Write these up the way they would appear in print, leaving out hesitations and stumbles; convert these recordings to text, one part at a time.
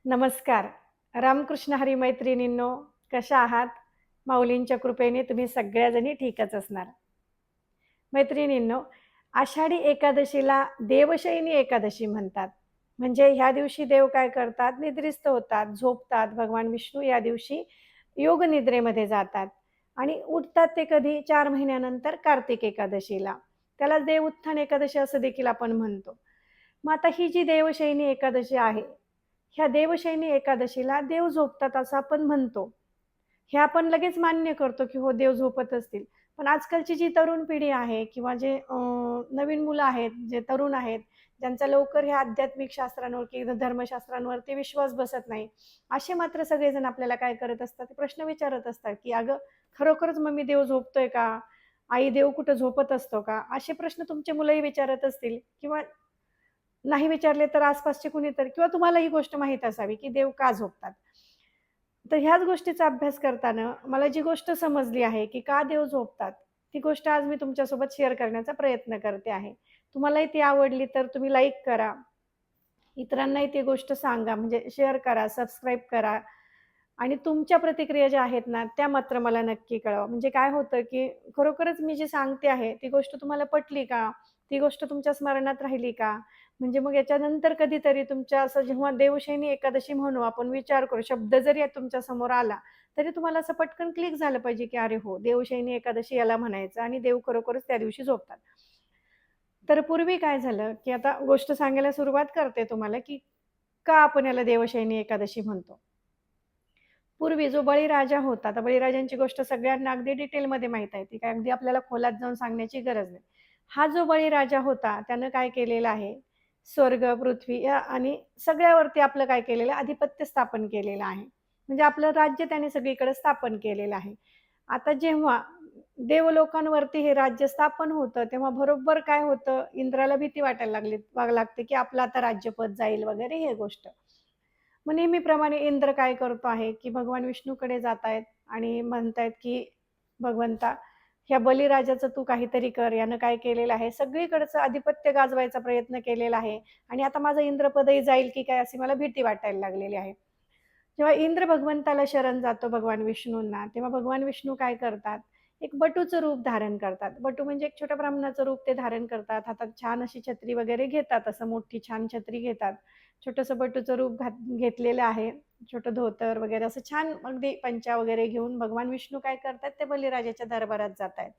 नमस्कार. रामकृष्ण हरी मैत्रिणींनो, कशा आहात? माऊलींच्या कृपेने तुम्ही सगळ्याजणी ठीकच असणार. मैत्रिणींनो, आषाढी एकादशीला देवशयनी एकादशी म्हणतात. म्हणजे ह्या दिवशी देव काय करतात? निद्रिस्त होतात, झोपतात. भगवान विष्णू या दिवशी योग निद्रेमध्ये जातात आणि उठतात ते कधी 4 महिन्यानंतर कार्तिक एकादशीला. त्याला देव उत्थान एकादशी असं देखील आपण म्हणतो. मग आता ही जी देवशयनी एकादशी आहे, ह्या देवशयनी एकादशीला देव झोपतात असं आपण म्हणतो. हे आपण लगेच मान्य करतो, की हो देव झोपत असतील. पण आजकालची जी तरुण पिढी आहे किंवा जे नवीन मुलं आहेत, जे तरुण आहेत, ज्यांचा लवकर ह्या आध्यात्मिक शास्त्रांवर किंवा धर्मशास्त्रांवरती विश्वास बसत नाही. असे मात्र सगळेजण आपल्याला काय करत असतात, प्रश्न विचारत असतात, की "अगं, खरोखरच मम्मी देव झोपतोय का? आई देव कुठं झोपत असतो का?" असे प्रश्न तुमची मुलंही विचारत असतील किंवा नाही विचारले तर आसपासचे कुणीतरी किंवा तुम्हाला ही गोष्ट माहीत असावी, की देव का झोपतात? तर ह्याच गोष्टीचा अभ्यास करताना मला जी गोष्ट समजली आहे, की का देव झोपतात, ती गोष्ट आज मी तुमच्यासोबत शेअर करण्याचा प्रयत्न करते आहे. तुम्हालाही ती आवडली तर तुम्ही लाईक करा. इतरांनाही ती गोष्ट सांगा, म्हणजे शेअर करा, सबस्क्राईब करा आणि तुमच्या प्रतिक्रिया ज्या आहेत ना, त्या मात्र मला नक्की कळवा. म्हणजे काय होतं, की खरोखरच मी जी सांगते आहे, ती गोष्ट तुम्हाला पटली का? ती गोष्ट तुमच्या स्मरणात राहिली का? म्हणजे मग याच्यानंतर कधीतरी तुमच्या असं जेव्हा देवशयनी एकादशी म्हणू आपण विचार करू, शब्द जरी तुमच्या समोर आला, तरी तुम्हाला असं पटकन क्लिक झालं पाहिजे, की अरे हो, देवशयनी एकादशी याला म्हणायचं आणि देव खरोखरच त्या दिवशी झोपतात. तर पूर्वी काय झालं, की आता गोष्ट सांगायला सुरुवात करते तुम्हाला, की का आपण याला देवशयनी एकादशी म्हणतो? पूर्वी जो बळीराजा होता, तर बळीराजांची गोष्ट सगळ्यांना अगदी डिटेलमध्ये माहीत आहे. ती काय अगदी आपल्याला खोलात जाऊन सांगण्याची गरज नाही. हा जो बळीराजा होता, त्यानं काय केलेलं आहे, स्वर्ग, पृथ्वी या आणि सगळ्यावरती आपलं काय केलेलं आहे, आधिपत्य स्थापन केलेलं आहे. म्हणजे आपलं राज्य त्याने सगळीकडे स्थापन केलेलं आहे. आता जेव्हा देवलोकांवरती हे राज्य स्थापन होतं, तेव्हा बरोबर काय होतं, इंद्राला भीती लागते, की आपलं आता राज्यपद जाईल वगैरे हे गोष्ट. मग नेहमीप्रमाणे इंद्र काय करतो आहे, की भगवान विष्णूकडे जातायत आणि म्हणतायत, की "भगवंता, ह्या बलिराजाचं तू काहीतरी कर. यानं काय केलेलं आहे, सगळीकडचं आधिपत्य गाजवायचा प्रयत्न केलेला आहे आणि आता माझं इंद्रपदही जाईल की काय अशी मला भीती वाटायला लागलेली आहे." जेव्हा इंद्र भगवंताला शरण जातो भगवान विष्णूंना, तेव्हा भगवान विष्णू काय करतात, एक बटूचं रूप धारण करतात. बटू म्हणजे एक छोट्या ब्राह्मणाचं रूप ते धारण करतात. हातात छान अशी छत्री वगैरे घेतात, असं मोठी छान छत्री घेतात. छोटंसं बटूचं रूप घेतलेलं आहे. छोटं धोतर वगैरे असं छान अगदी पंचा वगैरे घेऊन भगवान विष्णू काय करतात, ते बलिराजाच्या दरबारात जातायत.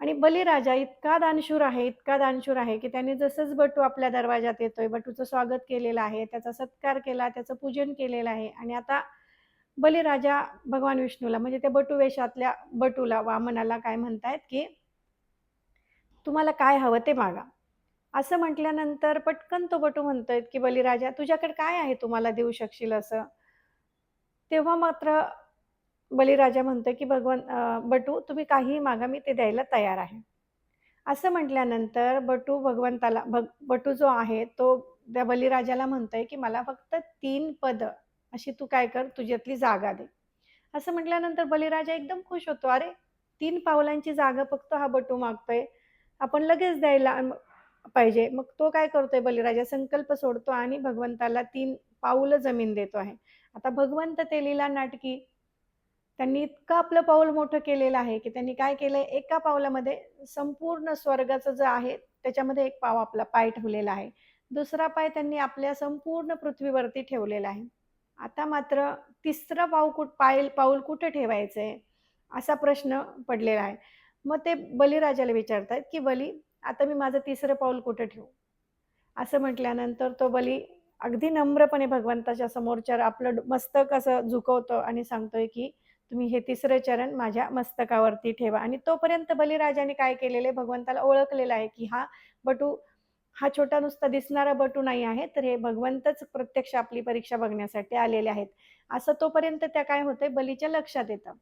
आणि बलिराजा इतका दानशूर आहे, इतका दानशूर आहे, की त्याने जसंच बटू आपल्या दरवाजात येतोय, बटूचं स्वागत केलेलं आहे, त्याचा सत्कार केला, त्याचं पूजन केलेलं आहे आणि आता बलिराजा भगवान विष्णूला म्हणजे त्या बटू वेशातल्या बटूला, वामनाला काय म्हणतायत, की "तुम्हाला काय हवं ते मागा." असं म्हटल्यानंतर पटकन तो बटू म्हणतोय, की "बलिराजा तुझ्याकडे काय आहे तू मला देऊ शकशील असं?" तेव्हा मात्र बलिराजा म्हणतोय, की "बटू तुम्ही काहीही मागा मी ते द्यायला तयार आहे." असं म्हटल्यानंतर बटू जो आहे तो त्या बलिराजाला म्हणतोय, की "मला फक्त 3 पद अशी तू काय कर तुझ्यातली जागा दे." असं म्हटल्यानंतर बलिराजा एकदम खुश होतो. अरे 3 पावलांची जागा फक्त हा बटू मागतोय. आपण लगेच द्यायला पाहिजे. मग तो काय करतोय बलिराजा संकल्प सोडतो आणि भगवंताला 3 पाऊलं जमीन देतो आहे. आता भगवंत ते लीला नाटकी त्यांनी इतकं आपलं पाऊल मोठं केलेलं आहे, की त्यांनी काय केलंय, एका पावलामध्ये संपूर्ण स्वर्गाचं जे आहे, त्याच्यामध्ये एक आपला पाय ठेवलेला आहे. दुसरा पाय त्यांनी आपल्या संपूर्ण पृथ्वीवरती ठेवलेला आहे. आता मात्र तिसरं पाऊल कुठे ठेवायचंय? असा प्रश्न पडलेला आहे. मग ते बलिराजाला विचारतायत, की "बली, आता मी माझं तिसरं पाऊल कुठे ठेवू?" असं म्हटल्यानंतर तो बली अगदी नम्रपणे भगवंताच्या समोर आपलं मस्तक असं झुकवतो आणि सांगतोय, की "तुम्ही हे तिसरं चरण माझ्या मस्तकावरती ठेवा." आणि तोपर्यंत बलिराजाने काय केलेलं आहे, भगवंताला ओळखलेलं आहे, की हा छोटा नुसता दिसणारा बटू नाही आहे, तर हे भगवंतच प्रत्यक्ष आपली परीक्षा बघण्यासाठी आलेले आहेत. असं तोपर्यंत त्या काय होतंय, बलीच्या लक्षात येतं.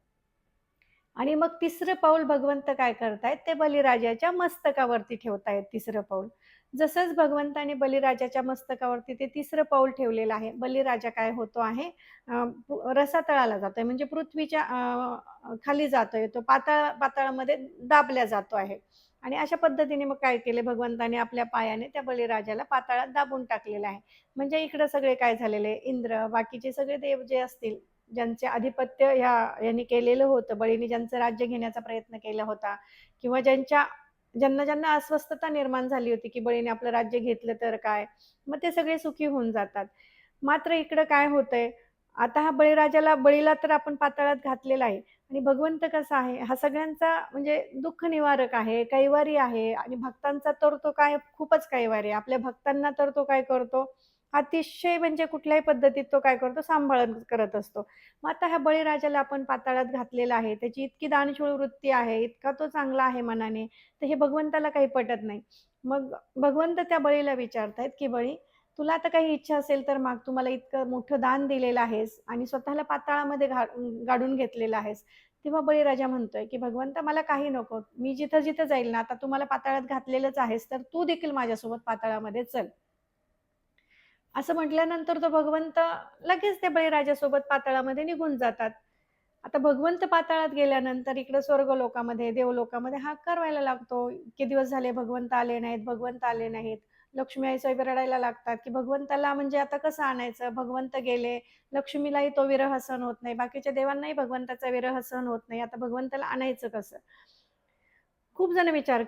आणि मग तिसरं पाऊल भगवंत काय करतायत, ते बलिराजाच्या मस्तकावरती ठेवतायत तिसरं पाऊल. जसंच भगवंताने बलिराजाच्या मस्तकावरती ते तिसरं पाऊल ठेवलेलं आहे, बलिराजा काय होतो आहे, रसातळाला जातोय म्हणजे पृथ्वीच्या खाली जातोय. तो पाताळामध्ये दाबला जातो आहे. आणि अशा पद्धतीने मग काय केले भगवंताने आपल्या पायाने त्या बळीराजाला पाताळात दाबून टाकलेलं आहे. म्हणजे इकडं सगळे काय झालेले इंद्र, बाकीचे सगळे देव जे असतील, ज्यांचे आधिपत्य यांनी केलेलं होतं, बळीने ज्यांचं राज्य घेण्याचा प्रयत्न केला होता किंवा ज्यांना अस्वस्थता निर्माण झाली होती, की बळीने आपलं राज्य घेतलं तर काय? मग ते सगळे सुखी होऊन जातात. मात्र इकडं काय होतंय, आता हा बळीला तर आपण पाताळात घातलेला आहे आणि भगवंत कसा आहे, हा सगळ्यांचा म्हणजे दुःख निवारक आहे, कैवारी आहे आणि भक्तांचा तर तो काय खूपच कैवारी आहे. आपल्या भक्तांना तर तो काय करतो, अतिशय म्हणजे कुठल्याही पद्धतीत तो काय करतो, सांभाळून करत असतो. मग आता ह्या बळीराजाला आपण पाताळात घातलेला आहे, त्याची इतकी दानशूर वृत्ती आहे, इतका तो चांगला आहे मनाने, तर हे भगवंताला काही पटत नाही. मग भगवंत त्या बळीला विचारतायत, की "बळी, तुला आता काही इच्छा असेल तर माग. तू मला इतकं मोठं दान दिलेलं आहेस आणि स्वतःला पाताळामध्ये गाडून घेतलेलं आहेस." तेव्हा बळीराजा म्हणतोय, की "भगवंता मला काही नको. मी जिथं-जिथं जाईल ना, आता तू मला पाताळात घातलेलंच आहेस, तर तू देखील माझ्यासोबत पाताळामध्ये चल." असं म्हटल्यानंतर तो भगवंत लगेच त्या बळीराजासोबत पाताळामध्ये निघून जातात. आता भगवंत पाताळात गेल्यानंतर इकडे स्वर्गलोकामध्ये, देवलोकामध्ये हाहाकार व्हायला लागतो. इतके दिवस झाले भगवंत आले नाहीत, भगवंत आले नाहीत. लक्ष्मी आई साहेब रडायला लागतात, की भगवंताला म्हणजे आता कसं आणायचं? भगवंत गेले, लक्ष्मीलाही तो विरह सहन होत नाही, बाकीच्या देवांनाही भगवंताचा विरह सहन होत नाही. आता भगवंताला आणायचं कसं? खूप जण विचार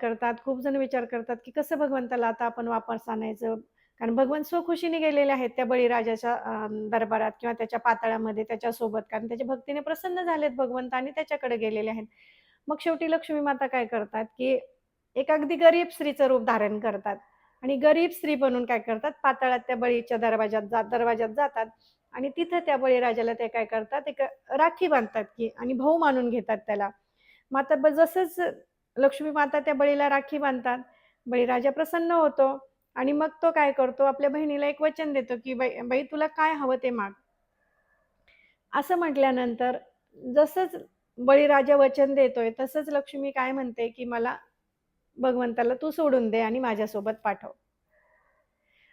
करतात, की कसं भगवंताला आता आपण वापस आणायचं? कारण भगवंत स्वखुशीने गेलेले आहेत त्या बळीराजाच्या दरबारात किंवा त्याच्या पाताळामध्ये त्याच्यासोबत. कारण त्याच्या भक्तीने प्रसन्न झालेत भगवंत आणि त्याच्याकडे गेलेले आहेत. मग शेवटी लक्ष्मी माता काय करतात, की एक अगदी गरीब स्त्रीचं रूप धारण करतात आणि गरीब स्त्री बनून काय करतात, पाताळात त्या बळीच्या दरवाजात जातात आणि तिथं त्या बळीराजाला ते काय करतात, एक राखी बांधतात, की आणि भाऊ मानून घेतात त्याला. मग आता जसंच लक्ष्मी माता त्या बळीला राखी बांधतात, बळीराजा प्रसन्न होतो आणि मग तो काय करतो, आपल्या बहिणीला एक वचन देतो, की "बाई बाई तुला काय हवं ते माग." असं म्हटल्यानंतर जसंच बळीराजा वचन देतोय, तसंच लक्ष्मी काय म्हणते, की "मला भगवंताला तू सोडून दे आणि माझ्यासोबत पाठव."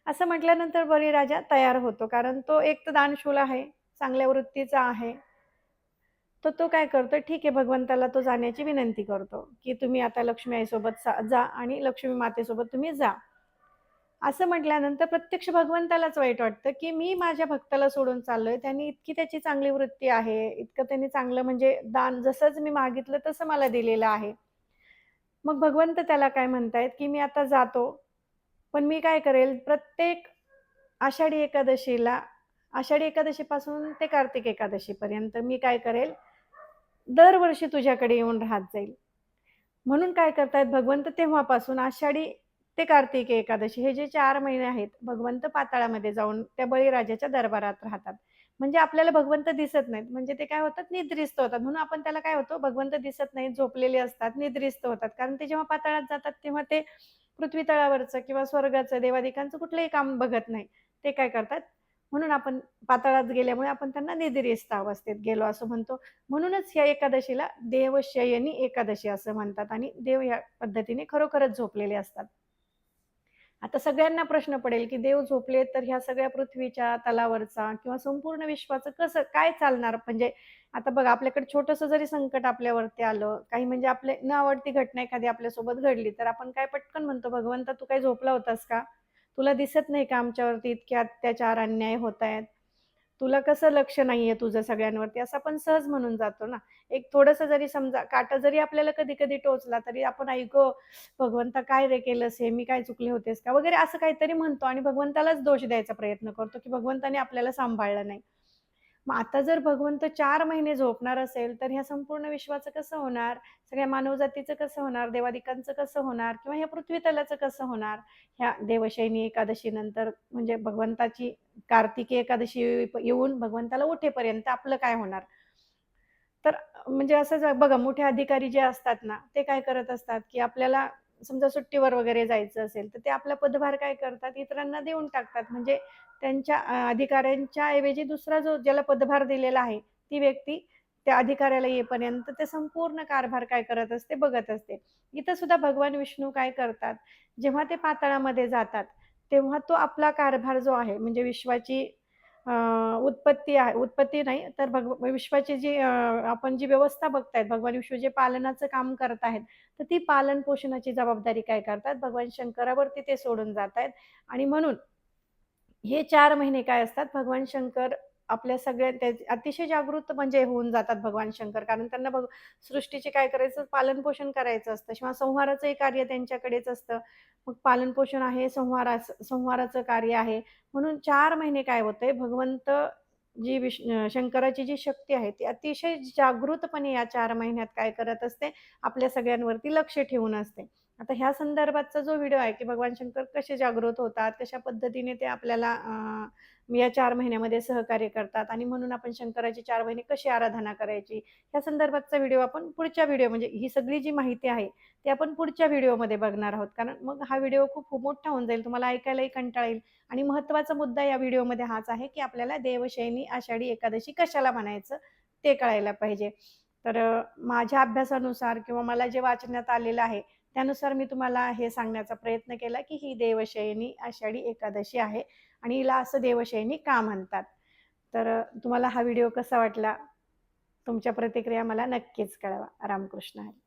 असं म्हटल्यानंतर बळीराजा तयार होतो. कारण तो एक तर दानशूर आहे, चांगल्या वृत्तीचा आहे. तर तो काय करतो, ठीक आहे, भगवंताला तो जाण्याची विनंती करतो, की तुम्ही आता लक्ष्मी आईसोबत जा आणि लक्ष्मी मातेसोबत तुम्ही जा. असं म्हटल्यानंतर प्रत्यक्ष भगवंतालाच वाईट वाटतं, की मी माझ्या भक्ताला सोडून चाललोय. त्यांनी इतकी त्याची चांगली वृत्ती आहे, इतकं त्यांनी चांगलं म्हणजे दान जसंच मी मागितलं तसं मला दिलेलं आहे. मग भगवंत त्याला काय म्हणतायत, की मी आता जातो, पण मी काय करेल प्रत्येक आषाढी एकादशीला आषाढी एकादशीपासून ते कार्तिक एकादशीपर्यंत मी काय करेल, दरवर्षी तुझ्याकडे येऊन राहत जाईल. म्हणून काय करतायत भगवंत तेव्हापासून आषाढी ते कार्तिकी एकादशी हे जे 4 महिने आहेत, भगवंत पाताळामध्ये जाऊन त्या बळीराजाच्या दरबारात राहतात. म्हणजे आपल्याला भगवंत दिसत नाहीत. म्हणजे ते काय होतात निद्रिस्त होतात. म्हणून आपण त्याला काय होतो भगवंत दिसत नाहीत, झोपलेले असतात, निद्रिस्त होतात. कारण ते जेव्हा पाताळात जातात तेव्हा ते पृथ्वी तळावरचं किंवा स्वर्गाचं, देवादिकांचं कुठलंही काम बघत नाही. ते काय करतात म्हणून आपण पाताळात गेल्यामुळे आपण त्यांना निद्रिस्त अवस्थेत गेलो असं म्हणतो. म्हणूनच ह्या एकादशीला देवशयनी एकादशी असं म्हणतात आणि देव या पद्धतीने खरोखरच झोपलेले असतात. आता सगळ्यांना प्रश्न पडेल, की देव झोपले तर ह्या सगळ्या पृथ्वीच्या तलावरचा किंवा संपूर्ण विश्वाचं कसं काय चालणार? म्हणजे आता बघा आपल्याकडे छोटंसं जरी संकट आपल्यावरती आलं, काही म्हणजे आपले न आवडती घटना एखादी आपल्यासोबत घडली, तर आपण काय पटकन म्हणतो, "भगवंता तू काय झोपला होतास का? तुला दिसत नाही का आमच्यावरती इतके अत्याचार, अन्याय होतायत? तुला कसं लक्ष नाहीये तुझं सगळ्यांवरती?" असं आपण सहज म्हणून जातो ना. एक थोडंसं जरी समजा काटा जरी आपल्याला कधी-कधी टोचला, तरी आपण "आई गं, भगवंता काय रे केलंस हे? मी काय चुकले होतेस का?" वगैरे असं काहीतरी म्हणतो आणि भगवंतालाच दोष द्यायचा प्रयत्न करतो, की भगवंताने आपल्याला सांभाळलं नाही. मग आता जर भगवंत 4 महिने झोपणार असेल, तर ह्या संपूर्ण विश्वाचं कसं होणार? सगळ्या मानवजातीचं कसं होणार? देवादिकांचं कसं होणार? किंवा ह्या पृथ्वीतलाचं कसं होणार? ह्या देवशयनी एकादशीनंतर म्हणजे भगवंताची कार्तिकी एकादशी येऊन भगवंताला उठेपर्यंत आपलं काय होणार? तर म्हणजे असंच बघा मोठे अधिकारी जे असतात ना, ते काय करत असतात, की आपल्याला समजा सुट्टीवर वगैरे जायचं असेल, तर ते आपला पदभार काय करतात, इतरांना देऊन टाकतात. म्हणजे त्यांच्या अधिकाऱ्यांच्या ऐवजी दुसरा जो ज्याला पदभार दिलेला आहे, ती व्यक्ती त्या अधिकाऱ्याला येईपर्यंत ते संपूर्ण कारभार काय करत असते, बघत असते. इथं सुद्धा भगवान विष्णू काय करतात, जेव्हा ते पाताळामध्ये जातात, तेव्हा तो आपला कारभार जो आहे, म्हणजे विश्वाची उत्पत्ती आहे, उत्पत्ती नाही तर विश्वाची जी आपण जी व्यवस्था बघतायत, भगवान विष्णू जे पालनाचं काम करत आहेत, तर ती पालन पोषणाची जबाबदारी काय करतात, भगवान शंकरावरती ते सोडून जातायत आणि म्हणून हे 4 महिने काय असतात, भगवान शंकर आपल्या सगळ्या त्या अतिशय जागृत म्हणजे होऊन जातात भगवान शंकर. कारण त्यांना सृष्टीचे काय करायचं, पालन-पोषण करायचं असतं किंवा संहाराचंही कार्य त्यांच्याकडेच असतं. मग पालन-पोषण आहे, संहाराचं कार्य आहे. म्हणून 4 महिने काय होतंय, भगवंत शंकराची जी शक्ती आहे, ती अतिशय जागृतपणे या 4 महिन्यात काय करत असते, आपल्या सगळ्यांवरती लक्ष ठेवून असते. आता ह्या संदर्भातचा जो व्हिडिओ आहे, की भगवान शंकर कसे जागृत होतात, कशा पद्धतीने ते आपल्याला या 4 महिन्यामध्ये सहकार्य करतात आणि म्हणून आपण शंकराची 4 महिने कशी आराधना करायची, या संदर्भातचा व्हिडिओ आपण पुढच्या व्हिडिओ म्हणजे ही सगळी जी माहिती आहे, ती आपण पुढच्या व्हिडिओमध्ये बघणार आहोत. कारण मग हा व्हिडिओ खूप मोठा होऊन जाईल. तुम्हाला ऐकायलाही कंटाळा येईल आणि महत्त्वाचा मुद्दा या व्हिडिओमध्ये हाच आहे, की आपल्याला देवशयनी आषाढी एकादशी कशाला म्हणायचं, ते कळायला पाहिजे. तर माझ्या अभ्यासानुसार किंवा मला जे वाचण्यात आलेलं आहे, त्यानुसार मी तुम्हाला हे सांगण्याचा प्रयत्न केला, की ही देवशयनी आषाढी एकादशी आहे आणि हिला असं देवशयनी का म्हणतात. तर तुम्हाला हा व्हिडिओ कसा वाटला? तुमच्या प्रतिक्रिया मला नक्कीच कळवा. रामकृष्ण हरी.